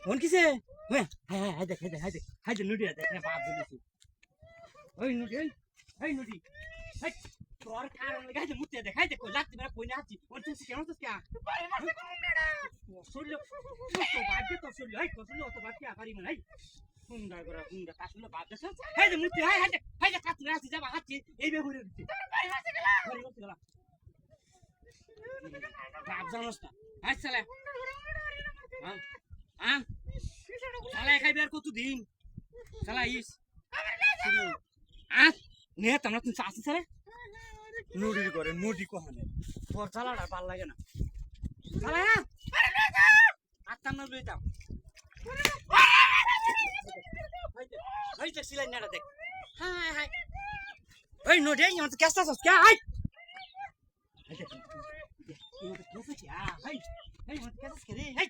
কোন কিসে হ্যাঁ হ্যাঁ হ্যাঁ দেখ দেখ দেখ হাই দে নুডি দেখ না বাপ দিছি ওই নুডি এই নুডি হাই তোর কারণ লাগাই দে মুতে দেখ হাই দে কই লাগতে না কই না আছি ওর তুই কেমন তুই কে ভাই মারতে কোন মেডা শুনলো তো বাপ তো শুনলো হাই তো শুনলো তো বাপ কি পারি না হাই হুন্ডা গরা হুন্ডা কাশুলো বাপ দেছ হাই দে মুতে হাই দে কাট না আছি যাবা হাতি এই বে ঘুরে দিছি ভাই মারতে গেলা ঘুরে দিছি গেলা বাপ জানোস না হাই চলে হ্যাঁ হ্যাঁ শালা খাইবে আর কতদিন শালা ইস নে তোমরা তুমি আসি স্যার নুডি করে নুডি কহানে তোর শালাটা ভাল লাগে না শালা আত্মাম না লইতাম হাই দেখ সিলাই নাড়া দেখ হাই হাই ওই নুডি ইয়া তো কেসা সস কে হাই হাই দেখ ইয়া তো কেসা কি হাই হাই মত কেসা কে রে হাই